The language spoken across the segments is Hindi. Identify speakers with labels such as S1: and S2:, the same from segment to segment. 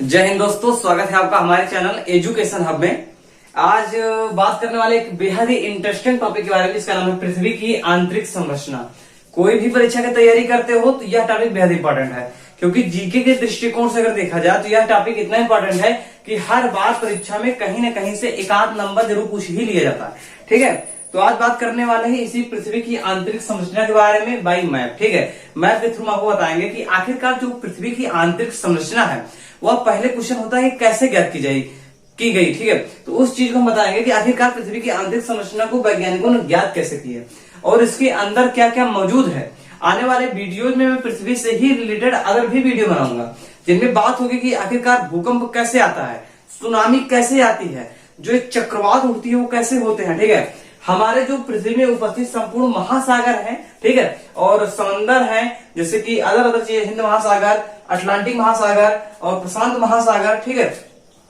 S1: जय हिंद दोस्तों, स्वागत है आपका हमारे चैनल एजुकेशन हब में। आज बात करने वाले एक बेहद ही इंटरेस्टिंग टॉपिक के बारे में, जिसका नाम है पृथ्वी की आंतरिक संरचना। कोई भी परीक्षा की तैयारी करते हो तो यह टॉपिक बेहद इंपॉर्टेंट है, क्योंकि जीके के दृष्टिकोण से अगर देखा जाए तो यह टॉपिक इतना इंपॉर्टेंट है कि हर बार परीक्षा में कहीं न कहीं से एक आध नंबर जरूर पूछ ही लिया जाता है। ठीक है, तो आज बात करने वाले हैं इसी पृथ्वी की आंतरिक संरचना के बारे में बाई मैप। ठीक है, मैप के थ्रू आपको बताएंगे कि आखिरकार जो पृथ्वी की आंतरिक संरचना है वह पहले क्वेश्चन होता है कैसे ज्ञात की गई। ठीक है, तो उस चीज को हम बताएंगे कि आखिरकार पृथ्वी की आंतरिक संरचना को वैज्ञानिकों ने ज्ञात कैसे की है और इसके अंदर क्या क्या मौजूद है। आने वाले वीडियोज में मैं पृथ्वी से ही रिलेटेड अगर भी वीडियो बनाऊंगा जिनमें बात होगी कि आखिरकार भूकंप कैसे आता है, सुनामी कैसे आती है, जो एक चक्रवात उठती है वो कैसे होते हैं। ठीक है, हमारे जो पृथ्वी में उपस्थित संपूर्ण महासागर हैं, ठीक है, और समंदर हैं, जैसे कि अलग चीजें, हिंद महासागर, अटलांटिक महासागर और प्रशांत महासागर। ठीक है,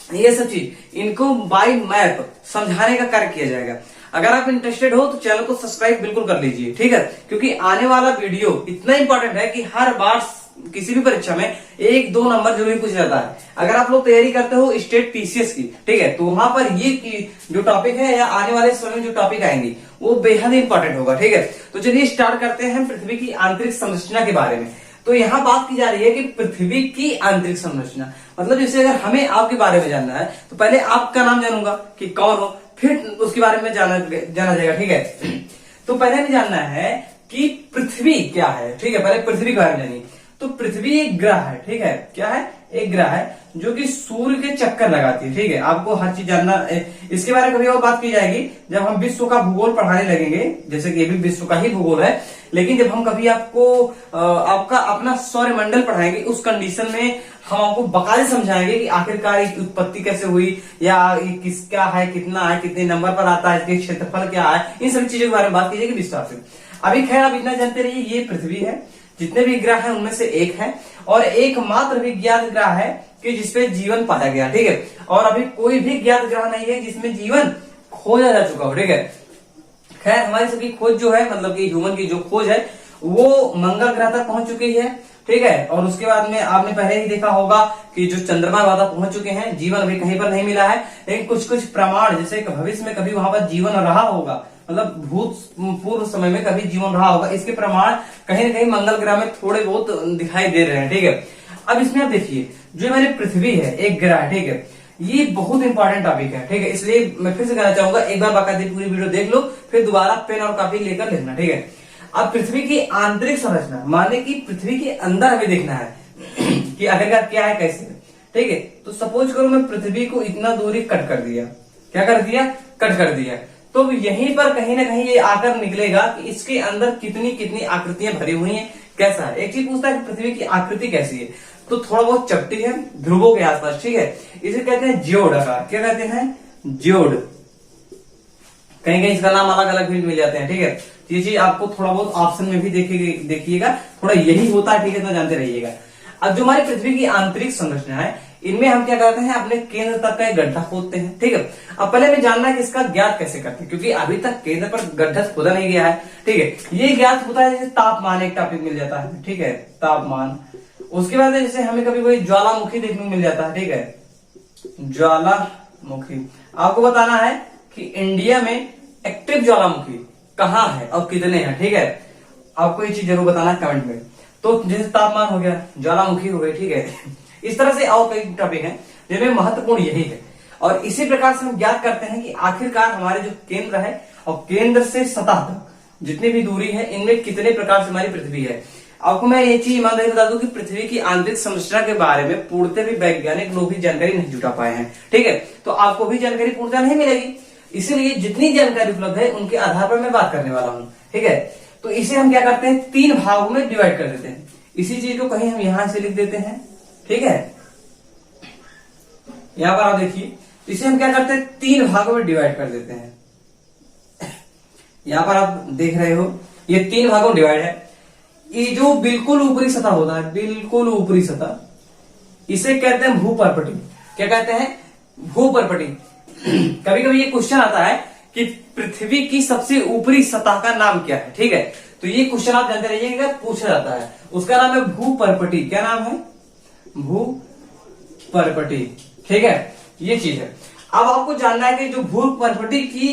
S1: ये सब चीज इनको बाय मैप समझाने का कार्य किया जाएगा। अगर आप इंटरेस्टेड हो तो चैनल को सब्सक्राइब बिल्कुल कर लीजिए। ठीक है, क्योंकि आने वाला वीडियो इतना इंपॉर्टेंट है कि हर बार किसी भी परीक्षा में 1-2 नंबर जरूर पूछा जाता है। अगर आप लोग तैयारी करते हो स्टेट पीसीएस की, ठीक है, तो वहां पर ये जो टॉपिक है या आने वाले समय में जो टॉपिक आएंगे वो बेहद इंपॉर्टेंट होगा। ठीक है, तो चलिए स्टार्ट करते हैं पृथ्वी की आंतरिक संरचना के बारे में। तो यहाँ बात की जा रही है कि पृथ्वी की आंतरिक संरचना मतलब जैसे अगर हमें आपके बारे में जानना है तो पहले आपका नाम जानूंगा कि कौन हो, फिर उसके बारे में जाना जाएगा। ठीक है, तो पहले हमें जानना है कि पृथ्वी क्या है। ठीक है, पहले पृथ्वी के बारे में जानिए। तो पृथ्वी एक ग्रह है। ठीक है, क्या है? एक ग्रह है जो कि सूर्य के चक्कर लगाती है। ठीक है, आपको हर चीज जानना, इसके बारे में कभी और बात की जाएगी जब हम विश्व का भूगोल पढ़ाने लगेंगे, जैसे कि ये भी विश्व का ही भूगोल है। लेकिन जब हम कभी आपको आपका अपना सौरमंडल पढ़ाएंगे उस कंडीशन में हम आपको बकायदे समझाएंगे कि आखिरकार इसकी उत्पत्ति कैसे हुई, या किसका है, कितना है, कितने नंबर पर आता है, इसके क्षेत्रफल क्या है, इन सभी चीजों के बारे में बात की जाएगी विस्तार से। अभी खैर आप इतना जानते रहिए, ये पृथ्वी है। जितने भी ग्रह हैं उनमें से एक है और एकमात्र विज्ञात ग्रह है कि जिसपे जीवन पाया गया। ठीक है, और अभी कोई भी ज्ञात ग्रह नहीं है जिसमें जीवन खोजा जा चुका हो। ठीक है, खैर हमारी सबकी खोज जो है, मतलब कि ह्यूमन की जो खोज है वो मंगल ग्रह तक पहुंच चुकी है। ठीक है, और उसके बाद में आपने पहले ही देखा होगा कि जो चंद्रमा वहां तक पहुंच चुके हैं। जीवन अभी कहीं पर नहीं मिला है, लेकिन कुछ कुछ प्रमाण, जैसे भविष्य में कभी वहां पर जीवन रहा होगा, मतलब भूतपूर्व समय में कभी जीवन रहा होगा, इसके प्रमाण कहीं न कहीं मंगल ग्रह में थोड़े बहुत दिखाई दे रहे हैं। ठीक है, अब इसमें आप देखिए, जो हमारी पृथ्वी है एक ग्रह, ठीक है, ये बहुत इंपॉर्टेंट टॉपिक है। ठीक है, इसलिए मैं फिर से कहना चाहूंगा, एक बार बाकायदे पूरी वीडियो देख लो, फिर दोबारा पेन और कॉपी लेकर लिखना। ठीक है, अब पृथ्वी की आंतरिक संरचना माने कि पृथ्वी के अंदर हमें देखना है कि आखिरकार क्या है, कैसे है। ठीक है, तो सपोज करो मैं पृथ्वी को इतना दूरी कट कर दिया। क्या कर दिया? कट कर दिया। तो यहीं पर कहीं ना कहीं ये आकर निकलेगा कि इसके अंदर कितनी कितनी आकृतियां भरी हुई हैं, कैसा है। एक चीज पूछता है कि पृथ्वी की आकृति कैसी है, तो थोड़ा बहुत चपटी है, ध्रुवों के आसपास। ठीक है, इसे कहते हैं जियोड आकार। क्या कहते हैं? जियोड। कहीं कहीं इसका नाम अलग अलग भी मिल जाते हैं। ठीक है, ये चीज आपको थोड़ा बहुत ऑप्शन में भी देखिएगा, थोड़ा यही होता है। ठीक है, तो जानते रहिएगा। अब जो हमारी पृथ्वी की आंतरिक संरचना है, इनमें हम क्या करते हैं, अपने केंद्र तक का एक गड्ढा खोदते हैं। ठीक है, अब पहले हमें जानना है कि इसका ज्ञात कैसे करते हैं, क्योंकि अभी तक केंद्र पर गड्ढा खोदा नहीं गया है। ठीक है, ये ज्ञात होता है जैसे तापमान, एक टॉपिक मिल जाता है। ठीक है, तापमान। उसके बाद जैसे हमें कभी कोई ज्वालामुखी देखने को मिल जाता है। ठीक है, ज्वालामुखी। आपको बताना है कि इंडिया में एक्टिव ज्वालामुखी कहाँ है और कितने हैं। ठीक है, आपको ये चीज जरूर बताना है कमेंट में। तो जैसे तापमान हो गया, ज्वालामुखी हो गई। ठीक है, इस तरह से और कई टॉपिक हैं जिनमें महत्वपूर्ण यही है। और इसी प्रकार से हम ज्ञात करते हैं कि आखिरकार हमारे जो केंद्र है और केंद्र से सतह तक जितनी भी दूरी है, इनमें कितने प्रकार से हमारी पृथ्वी है। आपको मैं ये चीज ईमानदारी बता दूं कि पृथ्वी की आंतरिक संरचना के बारे में पूर्णतः भी वैज्ञानिक लोग भी जानकारी नहीं जुटा पाए हैं। ठीक है, तो आपको भी जानकारी पूर्णतः नहीं मिलेगी, इसीलिए जितनी जानकारी उपलब्ध है उनके आधार पर मैं बात करने वाला हूं। ठीक है, तो इसे हम क्या करते हैं, 3 भागों में डिवाइड कर देते हैं। इसी चीज को कहीं हम यहां से लिख देते हैं। ठीक है, यहां पर आप देखिए, इसे हम क्या करते हैं, 3 भागों में डिवाइड कर देते हैं। यहां पर आप देख रहे हो, ये 3 भागों में डिवाइड है। ये जो बिल्कुल ऊपरी सतह होता है, बिल्कुल ऊपरी सतह, इसे कहते हैं भूपर्पटी। क्या कहते हैं? भूपर्पटी। कभी कभी ये क्वेश्चन आता है कि पृथ्वी की सबसे ऊपरी सतह का नाम क्या है। ठीक है, तो ये क्वेश्चन आप जानते रहिएगा, पूछा जाता है। उसका नाम है भूपर्पटी। क्या नाम है? भू परपटी। ठीक है, ये चीज है। अब आपको जानना है कि जो भू परपटी की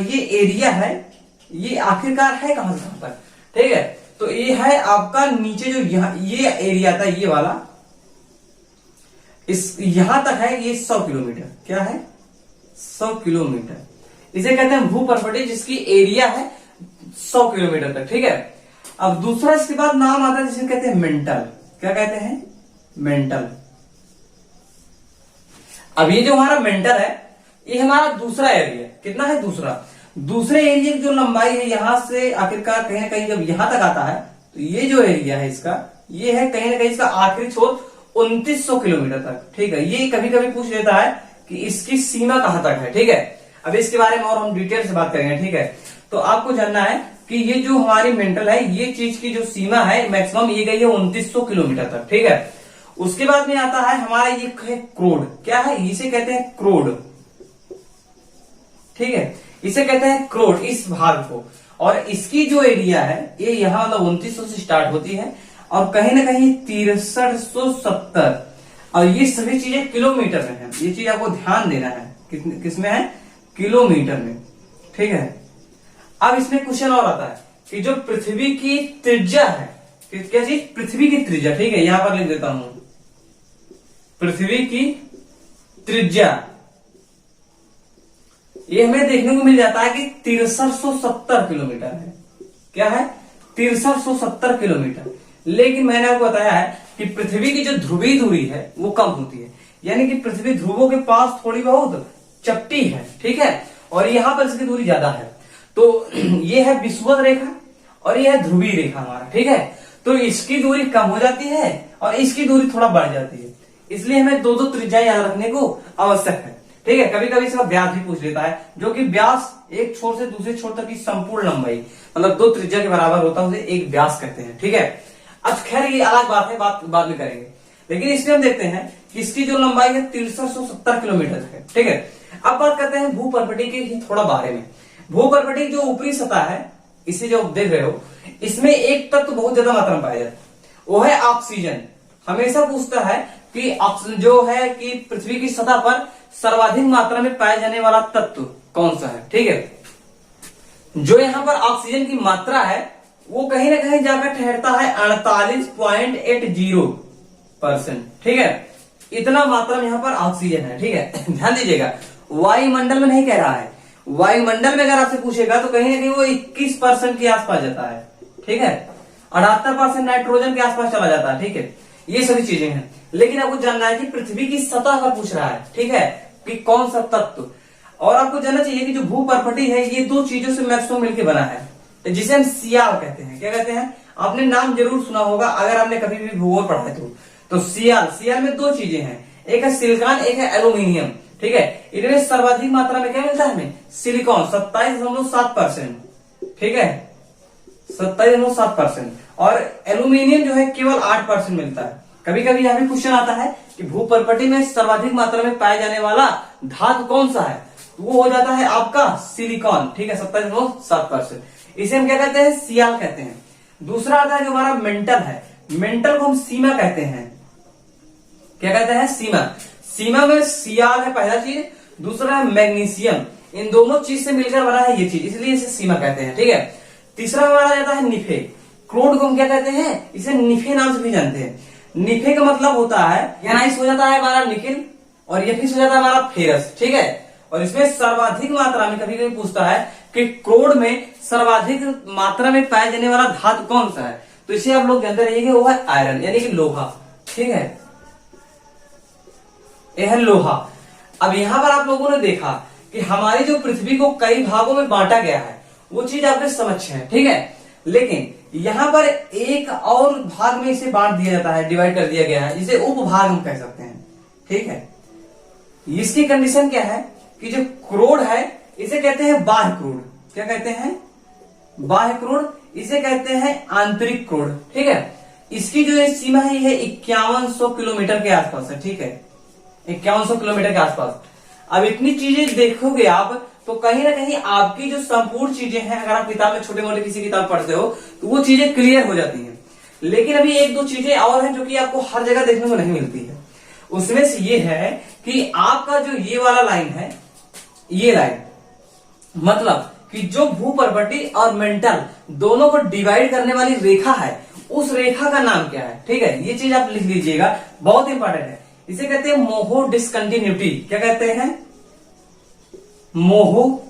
S1: ये एरिया है, ये आखिरकार है कहां से कहां तक। ठीक है, तो ये है आपका नीचे जो यहाँ ये एरिया था, ये वाला इस यहां तक है, ये 100 किलोमीटर। क्या है? 100 किलोमीटर। इसे कहते हैं भू परपटी, जिसकी एरिया है 100 किलोमीटर तक। ठीक है, अब दूसरा इसके बाद नाम आता है जिसे कहते हैं मेंटल। क्या कहते हैं? मेंटल। अब ये जो हमारा मेंटल है, ये हमारा दूसरा एरिया। कितना है? दूसरा। दूसरे एरिया की जो लंबाई है यहां से आखिरकार कहीं ना कहीं जब यहां तक आता है, तो ये जो एरिया है इसका, ये है कहीं ना कहीं इसका आखिरी छोर 2900 किलोमीटर तक। ठीक है, ये कभी कभी पूछ लेता है कि इसकी सीमा कहां तक है। ठीक है, अब इसके बारे में और हम डिटेल से बात करेंगे। ठीक है, तो आपको जानना है कि ये जो हमारी मेंटल है, ये चीज की जो सीमा है मैक्सिमम ये गई है 2900 किलोमीटर तक। ठीक है, उसके बाद में आता है हमारा ये है क्रोड। क्या है? इसे कहते हैं क्रोड। ठीक है, इसे कहते हैं क्रोड, इस भाग को। और इसकी जो एरिया है ये यहां मतलब 2900 से स्टार्ट होती है और कहीं ना कहीं 6370। और ये सभी चीजें किलोमीटर में है। ये चीज आपको ध्यान देना है, किसमें है? किलोमीटर में। ठीक है, अब इसमें क्वेश्चन और आता है कि जो पृथ्वी की त्रिज्या है, क्या चीज? पृथ्वी की त्रिज्या। ठीक है, यहां पर लिख देता हूं, पृथ्वी की त्रिज्या। ये हमें देखने को मिल जाता है कि 6370 किलोमीटर है। क्या है? 6370 किलोमीटर। लेकिन मैंने आपको बताया है कि पृथ्वी की जो ध्रुवीय दूरी है वो कम होती है, यानी कि पृथ्वी ध्रुवों के पास थोड़ी बहुत चपटी है। ठीक है, और यहां पर इसकी दूरी ज्यादा है। तो ये है विषुवत रेखा और ये है ध्रुवीय रेखा हमारा। ठीक है, तो इसकी दूरी कम हो जाती है और इसकी दूरी थोड़ा बढ़ जाती है, इसलिए हमें दो दो त्रिज्या याद रखने को आवश्यक है। ठीक है, कभी कभी इसका व्यास भी पूछ लेता है, जो कि व्यास एक छोर से दूसरे छोर तक की संपूर्ण लंबाई मतलब दो त्रिज्या के बराबर होता है, उसे एक व्यास कहते हैं। ठीक है, अब खैर ये अलग बात है, बात बाद में करेंगे। लेकिन इसमें हम देखते हैं कि इसकी जो लंबाई है 6370 किलोमीटर है। ठीक है, अब बात करते हैं भू परपटी के ही थोड़ा बारे में। भू परपटी जो ऊपरी सतह है, इसे जो देख रहे हो, इसमें एक तत्व तो बहुत ज्यादा मात्रा में पाया जाता है, वो है ऑक्सीजन। हमेशा पूछता है कि ऑक्सीजन जो है कि पृथ्वी की सतह पर सर्वाधिक मात्रा में पाए जाने वाला तत्व कौन सा है। ठीक है, जो यहां पर ऑक्सीजन की मात्रा है वो कहीं ना कहीं जाकर ठहरता है 48.80%। ठीक है, इतना मात्रा में यहां पर ऑक्सीजन है। ठीक है, ध्यान दीजिएगा, वायुमंडल में नहीं कह रहा है। वायुमंडल में अगर आपसे पूछेगा तो कहीं ना कहीं वो 21% के आसपास जाता है। ठीक है, 78% नाइट्रोजन के आसपास चला जाता है। ठीक है, ये सभी चीजें हैं। लेकिन आपको जानना है कि पृथ्वी की सतह पर पूछ रहा है। ठीक है, कि कौन सा तत्व। और आपको जानना चाहिए कि जो भू परपटी है ये दो चीजों से मैक्सिमम मिलकर बना है, जिसे हम सियाल कहते हैं। क्या कहते हैं? आपने नाम जरूर सुना होगा अगर आपने कभी भी भूगोल पढ़ा है तो सियाल। सियाल में दो चीजें हैं, एक है सिलिकॉन, एक है एल्यूमिनियम। ठीक है, इनमें सर्वाधिक मात्रा में क्या मिलता है हमें? सिलिकॉन 27.7%। ठीक है, 27.7%। और एल्यूमिनियम जो है केवल 8% मिलता है। कभी कभी यह भी क्वेश्चन आता है कि भू परपटी में सर्वाधिक मात्रा में पाया जाने वाला धातु कौन सा है, तो वो हो जाता है आपका सिलिकॉन। ठीक है, 27.7%। इसे हम क्या कहते हैं? सियाल कहते हैं। दूसरा आता है जो हमारा मेंटल है। मेंटल को हम सीमा कहते हैं। क्या कहते हैं? सीमा। सीमा में सियाल है पहला चीज, दूसरा है मैग्नीशियम। इन दोनों चीज से मिलकर बना है ये चीज, इसलिए इसे सीमा कहते हैं। ठीक है, तीसरा हमारा जाता है निफे। क्रोड को हम क्या कहते हैं? इसे निफे नाम से भी जानते हैं। निफे का मतलब होता है, एनाइस हो जाता है हमारा निकिल और ये हो जाता है हमारा फेरस। ठीक है, और इसमें सर्वाधिक मात्रा में कभी कभी पूछता है कि क्रोड में सर्वाधिक मात्रा में पाया जाने वाला धातु कौन सा है, तो इसे आप लोग जानते रहिए वो है आयरन, यानी कि लोहा। ठीक है, यह है लोहा। अब यहां पर आप लोगों ने देखा कि हमारी जो पृथ्वी को कई भागों में बांटा गया है वो चीज आपके समक्ष है। ठीक है, लेकिन यहां पर एक और भाग में इसे बांट दिया जाता है, डिवाइड कर दिया गया है, जिसे उपभाग हम कह सकते हैं। ठीक है, इसकी कंडीशन क्या है कि जो क्रोड है इसे कहते हैं बाह्य क्रोड। क्या कहते हैं? बाह्य क्रोड। इसे कहते हैं आंतरिक क्रोड। ठीक है, इसकी जो सीमा है ये 5100 किलोमीटर के आसपास है। ठीक है, 5100 किलोमीटर के आसपास। अब इतनी चीजें देखोगे आप तो कहीं ना कहीं आपकी जो संपूर्ण चीजें हैं, अगर आप किताब में छोटे मोटे किसी किताब पढ़ते हो तो वो चीजें क्लियर हो जाती हैं। लेकिन अभी एक दो चीजें और हैं जो कि आपको हर जगह देखने को नहीं मिलती है। उसमें से ये है कि आपका जो ये वाला लाइन है, ये लाइन मतलब कि जो भूपर्वतीय और मेंटल दोनों को डिवाइड करने वाली रेखा है, उस रेखा का नाम क्या है? ठीक है, ये चीज आप लिख लीजिएगा, बहुत इंपॉर्टेंट है। इसे कहते हैं मोहो डिसकंटिन्यूटी। क्या कहते हैं? मोहो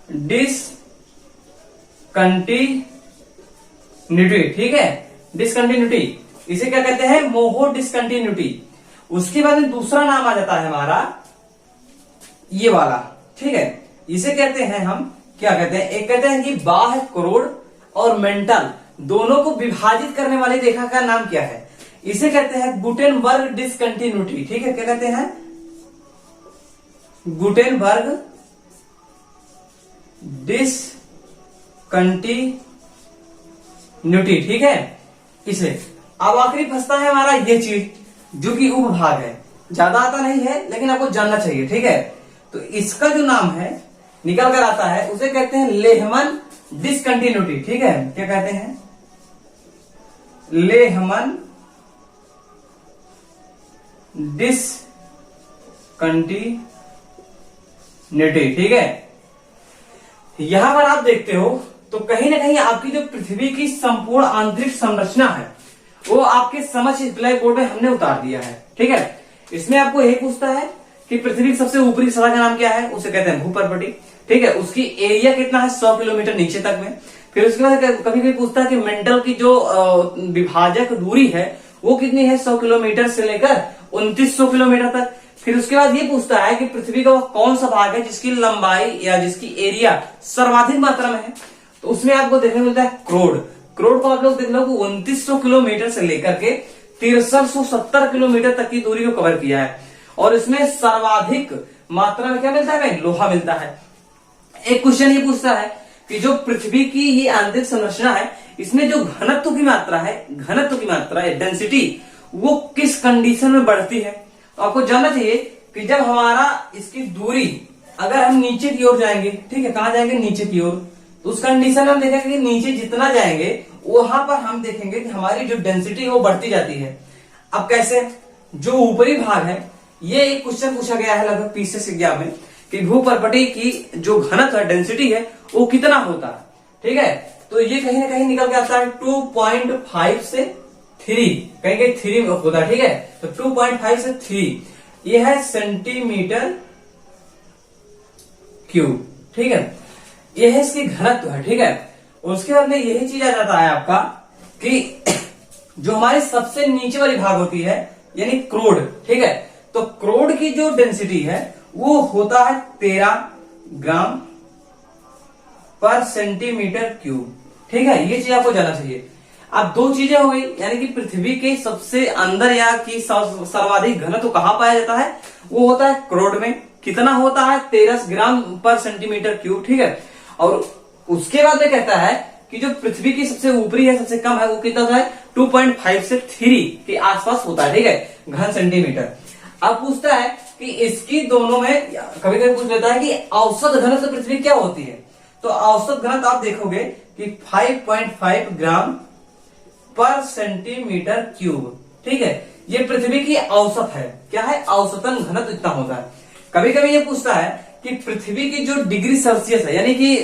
S1: डिसकंटिन्यूटी। ठीक है, डिसकंटिन्यूटी इसे क्या कहते हैं? मोहो डिसकंटिन्यूटी। उसके बाद में दूसरा नाम आ जाता है हमारा ये वाला। ठीक है, इसे कहते हैं हम क्या कहते हैं? एक कहते हैं कि बाह्य क्रोड और मेंटल दोनों को विभाजित करने वाली रेखा का नाम क्या है? इसे कहते हैं गुटेनबर्ग डिसकंटिन्यूटी। ठीक है, क्या कहते हैं? Gutenberg discontinuity. ठीक है, इसे अब आखिरी फंसता है हमारा ये चीज जो कि उपभाग है, ज्यादा आता नहीं है लेकिन आपको जानना चाहिए। ठीक है, तो इसका जो नाम है निकल कर आता है, उसे कहते हैं लेहमन डिसकंटिन्यूटी। ठीक है, क्या कहते हैं? Lehmann discontinuity. ठीक है, यहां पर आप देखते हो तो कहीं ना कहीं आपकी जो पृथ्वी की संपूर्ण आंतरिक संरचना है वो आपके समझ इस ब्लैक बोर्ड में हमने उतार दिया है। ठीक है, इसमें आपको यही पूछता है कि पृथ्वी की सबसे ऊपरी सतह का नाम क्या है? उसे कहते हैं भूपर्वतीय। ठीक है, उसकी एरिया कितना है? 100 किलोमीटर नीचे तक में। फिर उसके बाद कभी कभी पूछता है कि मेंटल की जो विभाजक दूरी है वो कितनी है? 100 किलोमीटर से लेकर 2900 किलोमीटर तक। फिर उसके बाद ये पूछता है कि पृथ्वी का कौन सा भाग है जिसकी लंबाई या जिसकी एरिया सर्वाधिक मात्रा में है? तो उसमें आपको देखने मिलता है क्रोड। क्रोड को आप लोग देख लो 2900 किलोमीटर से लेकर के 6370 किलोमीटर तक की दूरी को कवर किया है, और इसमें सर्वाधिक मात्रा में क्या मिलता है भाई? लोहा मिलता है। एक क्वेश्चन ये पूछता है कि जो पृथ्वी की ये आंतरिक संरचना है, इसमें जो घनत्व की मात्रा है, घनत्व की मात्रा है, डेंसिटी, वो किस कंडीशन में बढ़ती है? तो आपको जानना चाहिए कि जब हमारा इसकी दूरी अगर हम नीचे की ओर जाएंगे, ठीक है, कहां जाएंगे? नीचे की ओर, तो उस कंडीशन में हम देखेंगे कि नीचे जितना जाएंगे वहां पर हम देखेंगे कि हमारी जो डेंसिटी है वो बढ़ती जाती है। अब कैसे? जो ऊपरी भाग है, ये एक क्वेश्चन पूछा गया है लगभग पीसीएस एग्जाम में कि भूपर्वतीय की जो घनत्व है, डेंसिटी है, वो कितना होता है। ठीक है, तो ये कहीं ना कहीं निकल के आता है 2.5 से 3, कहीं कहीं 3 होता है। ठीक है, तो 2.5 से 3 ये है सेंटीमीटर क्यूब। ठीक है, ये है इसकी घनत्व है। ठीक है, उसके बाद में यही चीज आ जाता है आपका कि जो हमारी सबसे नीचे वाली भाग होती है यानी क्रोड। ठीक है, तो क्रोड की जो डेंसिटी है वो होता है 13 ग्राम पर सेंटीमीटर क्यूब। ठीक है, ये चीज आपको जानना चाहिए। अब दो चीजें हो गई, यानी कि पृथ्वी के सबसे अंदर या कि सर्वाधिक घनत्व कहां पाया जाता है? वो होता है क्रोड में। कितना होता है? 13 ग्राम पर सेंटीमीटर क्यूब। ठीक है, और उसके बाद में कहता है कि जो पृथ्वी की सबसे ऊपरी है, सबसे कम है, वो कितना होता है? 2.5 से 3 के आसपास होता है। ठीक है, घन सेंटीमीटर। अब पूछता है कि इसकी दोनों में कभी कभी पूछ लेता है कि औसत घनत्व पृथ्वी क्या होती है? तो औसत घनत्व आप देखोगे कि 5.5 ग्राम पर सेंटीमीटर क्यूब। ठीक है, ये पृथ्वी की औसत है। क्या है? औसतन घनत्व इतना होता है। कभी कभी ये पूछता है कि पृथ्वी की जो डिग्री सेल्सियस है, यानी कि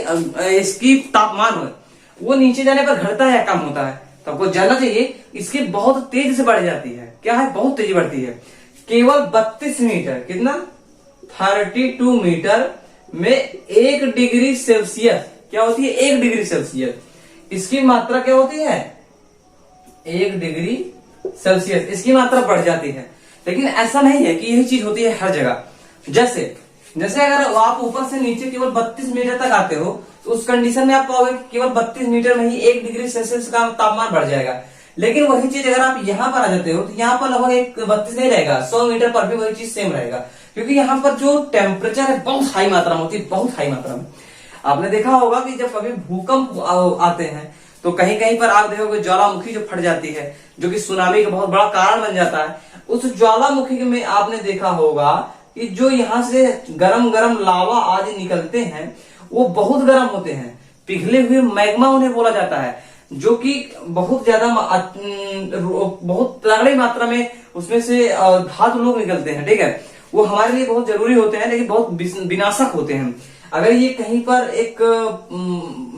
S1: इसकी तापमान है, वो नीचे जाने पर घटता है या कम होता है? तो आपको जानना चाहिए इसकी बहुत तेजी से बढ़ जाती है। क्या है? बहुत तेजी बढ़ती है। केवल 32 मीटर, कितना? 32 मीटर में 1 डिग्री सेल्सियस क्या होती है? 1 डिग्री सेल्सियस इसकी मात्रा क्या होती है? 1 डिग्री सेल्सियस इसकी मात्रा बढ़ जाती है। लेकिन ऐसा नहीं है कि यही चीज होती है हर जगह। जैसे अगर आप ऊपर से नीचे केवल 32 मीटर तक आते हो तो उस कंडीशन में आप पाओगे केवल 32 मीटर में ही 1 डिग्री सेल्सियस का तापमान बढ़ जाएगा। लेकिन वही चीज अगर आप यहाँ पर आ जाते हो तो यहाँ पर लगभग 32 नहीं रहेगा, 100 मीटर पर भी वही चीज सेम रहेगा, क्योंकि यहाँ पर जो टेम्परेचर है बहुत हाई मात्रा में होती है, बहुत हाई मात्रा में। आपने देखा होगा कि जब कभी भूकंप आते हैं तो कहीं कहीं पर आप देखोगे ज्वालामुखी जो फट जाती है, जो कि सुनामी का बहुत बड़ा कारण बन जाता है। उस ज्वालामुखी में आपने देखा होगा कि जो यहाँ से गरम गरम लावा आदि निकलते हैं वो बहुत गर्म होते हैं, पिघले हुए मैग्मा उन्हें बोला जाता है। जो कि बहुत ज्यादा बहुत तगड़ी मात्रा में उसमें से धातु लोग निकलते हैं, ठीक है। वो हमारे लिए बहुत जरूरी होते हैं, लेकिन बहुत विनाशक होते हैं। अगर ये कहीं पर एक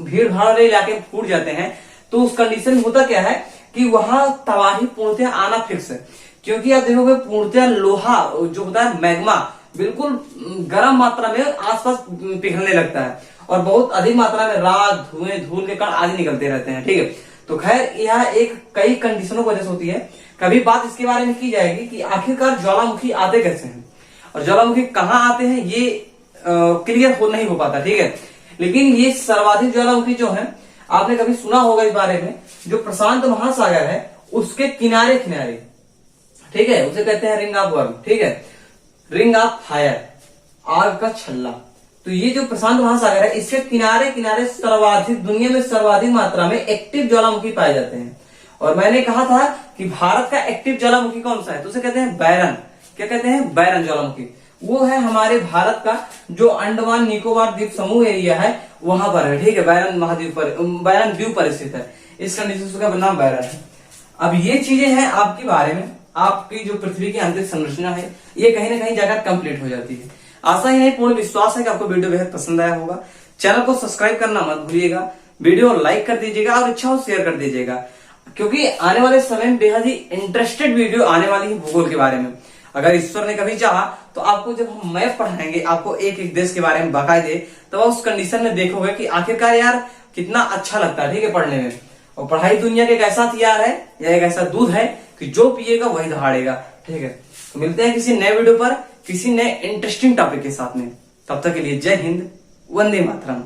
S1: भीड़ भाड़ वाले इलाके में फूट जाते हैं तो उस कंडीशन में होता क्या है कि वहां तबाही पूर्णतः आना फिक्स है। क्योंकि आप देखोगे पूर्णतः लोहा जो होता है मैग्मा बिल्कुल गर्म मात्रा में आसपास पिघलने लगता है और बहुत अधिक मात्रा में राख, धुएं, धूल के कण आदि निकलते रहते हैं, ठीक है। तो खैर यह एक कई कंडीशनों की वजह से होती है। कभी बात इसके बारे में की जाएगी कि आखिरकार ज्वालामुखी आते कैसे हैं और ज्वालामुखी कहाँ आते हैं, ये क्लियर नहीं हो पाता, ठीक है। लेकिन ये सर्वाधिक ज्वालामुखी जो है, आपने कभी सुना होगा इस बारे में, जो प्रशांत महासागर है उसके किनारे किनारे, ठीक है, उसे कहते हैं रिंग ऑफ वर्म, ठीक है, रिंग ऑफ फायर, आग का छल्ला। तो ये जो प्रशांत महासागर है इसके किनारे किनारे सर्वाधिक, दुनिया में सर्वाधिक मात्रा में एक्टिव ज्वालामुखी पाए जाते हैं। और मैंने कहा था कि भारत का एक्टिव ज्वालामुखी कौन सा है, तो उसे कहते हैं बैरन। क्या कहते हैं? बैरन ज्वालामुखी। वो है हमारे भारत का जो अंडमान निकोबार द्वीप समूह एरिया है वहां पर है, ठीक है। बैरन महाद्वीप पर, बैरन द्वीप पर स्थित है। इस कंडीशन का नाम बैरन है। अब ये चीजें हैं आपके बारे में, आपकी जो पृथ्वी की आंतरिक संरचना है ये कहीं ना कहीं जाकर कंप्लीट हो जाती है। आशा ही नहीं, पूर्ण विश्वास है कि आपको वीडियो बेहद पसंद आया होगा। चैनल को सब्सक्राइब करना मत भूलिएगा, वीडियो लाइक कर दीजिएगा और अच्छा हो शेयर कर दीजिएगा, क्योंकि आने वाले समय में बेहद ही इंटरेस्टेड वीडियो आने वाली है भूगोल के बारे में। अगर ईश्वर ने कभी चाहा तो आपको जब हम मैप पढ़ाएंगे आपको एक एक देश के बारे में बाकायदे, तो उस कंडीशन में देखोगे कि आखिरकार यार कितना अच्छा लगता है, ठीक है, पढ़ने में। और पढ़ाई दुनिया के एक ऐसा हथियार है या एक ऐसा दूध है कि जो पिएगा वही दहाड़ेगा, ठीक है। तो मिलते हैं किसी नए वीडियो पर किसी नए इंटरेस्टिंग टॉपिक के साथ में। तब तक के लिए जय हिंद, वंदे मातरम।